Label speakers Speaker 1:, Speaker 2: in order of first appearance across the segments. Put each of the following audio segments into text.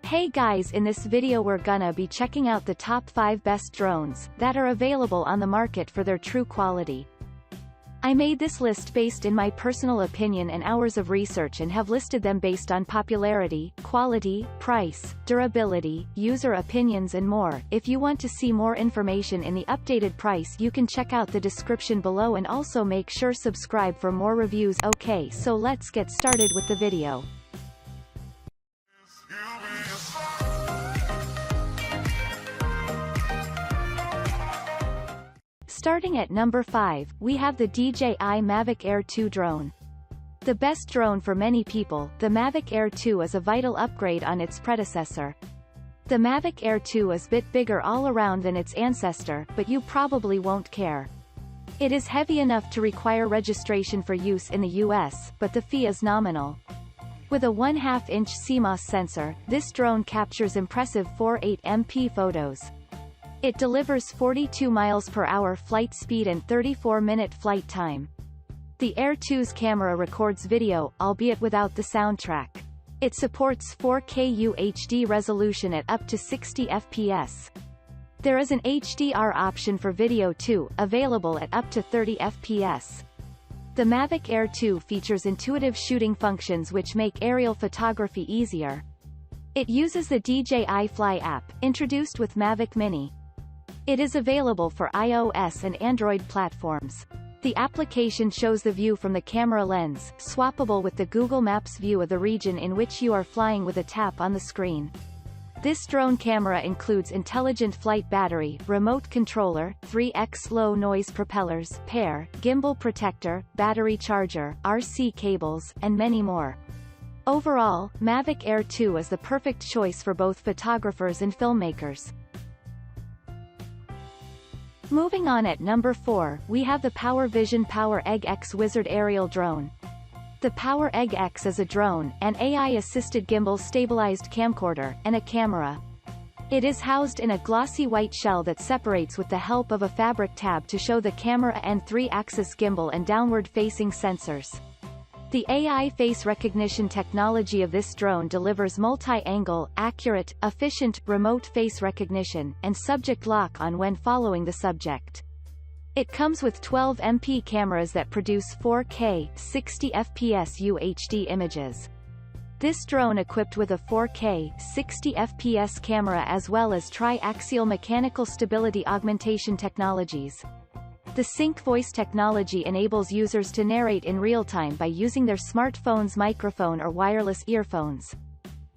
Speaker 1: Hey guys, in this video we're gonna be checking out the top 5 best drones that are available on the market for their true quality. I made this list based in my personal opinion and hours of research and have listed them based on popularity, quality, price, durability, user opinions and more. If you want to see more information in the updated price you can check out the description below and also make sure subscribe for more reviews. Okay, so let's get started with the video. Starting at number 5, we have the DJI Mavic Air 2 drone. The best drone for many people, the Mavic Air 2 is a vital upgrade on its predecessor. The Mavic Air 2 is a bit bigger all around than its ancestor, but you probably won't care. It is heavy enough to require registration for use in the US, but the fee is nominal. With a 1/2-inch CMOS sensor, this drone captures impressive 4.8 MP photos. It delivers 42 miles per hour flight speed and 34-minute flight time. The Air 2's camera records video, albeit without the soundtrack. It supports 4K UHD resolution at up to 60 FPS. There is an HDR option for video too, available at up to 30 FPS. The Mavic Air 2 features intuitive shooting functions which make aerial photography easier. It uses the DJI Fly app, introduced with Mavic Mini. It is available for iOS and Android platforms. The application shows the view from the camera lens, swappable with the Google Maps view of the region in which you are flying with a tap on the screen. This drone camera includes intelligent flight battery, remote controller, 3x low noise propellers, pair, gimbal protector, battery charger, RC cables, and many more. Overall, Mavic Air 2 is the perfect choice for both photographers and filmmakers. Moving on at number 4, we have the PowerVision PowerEgg X Wizard Aerial Drone. The PowerEgg X is a drone, an AI-assisted gimbal-stabilized camcorder, and a camera. It is housed in a glossy white shell that separates with the help of a fabric tab to show the camera and 3-axis gimbal and downward-facing sensors. The AI face recognition technology of this drone delivers multi-angle, accurate, efficient, remote face recognition, and subject lock-on when following the subject. It comes with 12 MP cameras that produce 4K, 60 FPS UHD images. This drone equipped with a 4K, 60 FPS camera as well as tri-axial mechanical stability augmentation technologies. The sync voice technology enables users to narrate in real time by using their smartphone's microphone or wireless earphones.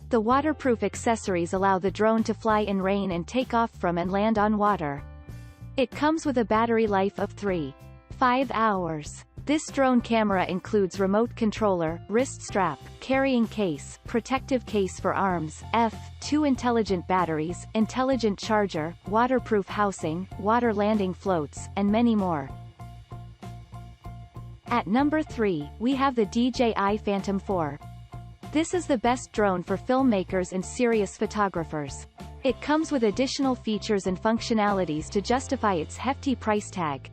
Speaker 1: The waterproof accessories allow the drone to fly in rain and take off from and land on water. It comes with a battery life of 3.5 hours. This drone camera includes remote controller, wrist strap, carrying case, protective case for arms, F2 intelligent batteries, intelligent charger, waterproof housing, water landing floats, and many more. At number 3, we have the DJI Phantom 4. This is the best drone for filmmakers and serious photographers. It comes with additional features and functionalities to justify its hefty price tag.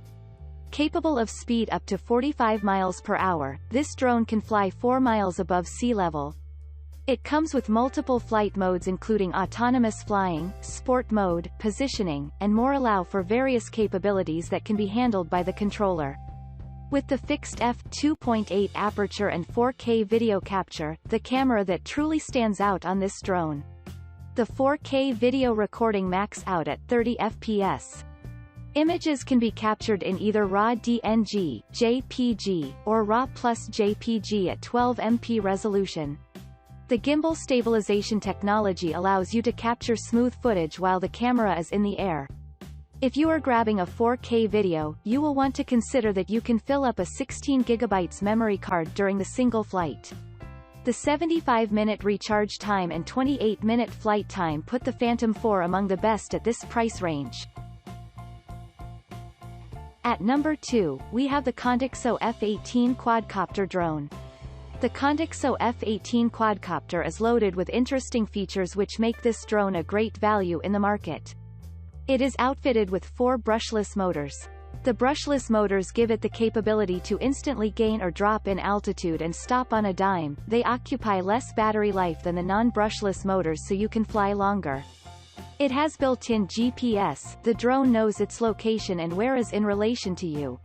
Speaker 1: Capable of speed up to 45 miles per hour, this drone can fly 4 miles above sea level. It comes with multiple flight modes including autonomous flying, sport mode, positioning, and more allow for various capabilities that can be handled by the controller. With the fixed f2.8 aperture and 4K video capture, the camera that truly stands out on this drone. The 4K video recording max out at 30 FPS. Images can be captured in either RAW DNG, JPG, or RAW plus JPG at 12 MP resolution. The gimbal stabilization technology allows you to capture smooth footage while the camera is in the air. If you are grabbing a 4K video, you will want to consider that you can fill up a 16 GB memory card during the single flight. The 75-minute recharge time and 28-minute flight time put the Phantom 4 among the best at this price range. At number 2, we have the Contixo F18 Quadcopter Drone. The Contixo F18 Quadcopter is loaded with interesting features which make this drone a great value in the market. It is outfitted with 4 brushless motors. The brushless motors give it the capability to instantly gain or drop in altitude and stop on a dime. They occupy less battery life than the non-brushless motors, so you can fly longer. It has built-in GPS, the drone knows its location and where is in relation to you.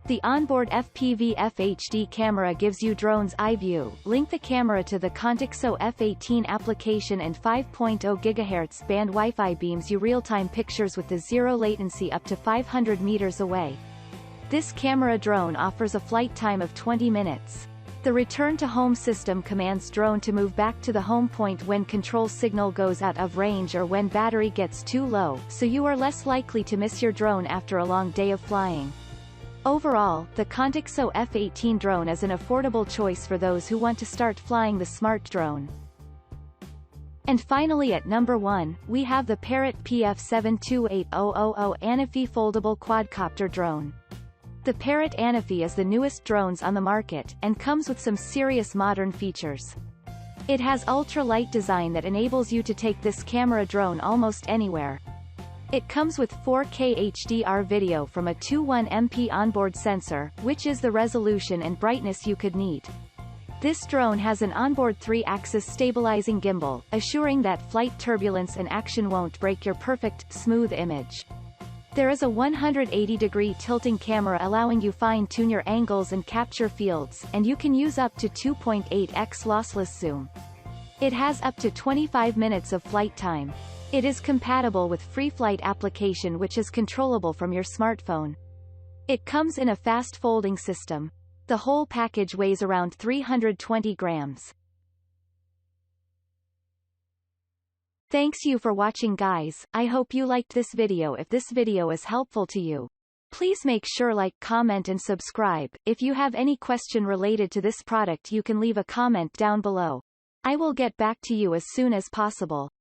Speaker 1: The onboard FPV FHD camera gives you drone's eye view. Link the camera to the Contixo F18 application and 5.0 GHz band Wi-Fi beams you real-time pictures with the zero latency up to 500 meters away. This camera drone offers a flight time of 20 minutes. The return-to-home system commands drone to move back to the home point when control signal goes out of range or when battery gets too low, so you are less likely to miss your drone after a long day of flying. Overall, the Contixo F18 drone is an affordable choice for those who want to start flying the smart drone. And finally at number 1, we have the Parrot PPF72800 Anafi Foldable Quadcopter Drone. The Parrot Anafi is the newest drones on the market, and comes with some serious modern features. It has ultra-light design that enables you to take this camera drone almost anywhere. It comes with 4K HDR video from a 21MP onboard sensor, which is the resolution and brightness you could need. This drone has an onboard 3-axis stabilizing gimbal, assuring that flight turbulence and action won't break your perfect, smooth image. There is a 180-degree tilting camera allowing you fine-tune your angles and capture fields, and you can use up to 2.8x lossless zoom. It has up to 25 minutes of flight time. It is compatible with free flight application which is controllable from your smartphone. It comes in a fast folding system. The whole package weighs around 320 grams. Thanks you for watching guys, I hope you liked this video. If this video is helpful to you, please make sure like, comment and subscribe. If you have any question related to this product you can leave a comment down below. I will get back to you as soon as possible.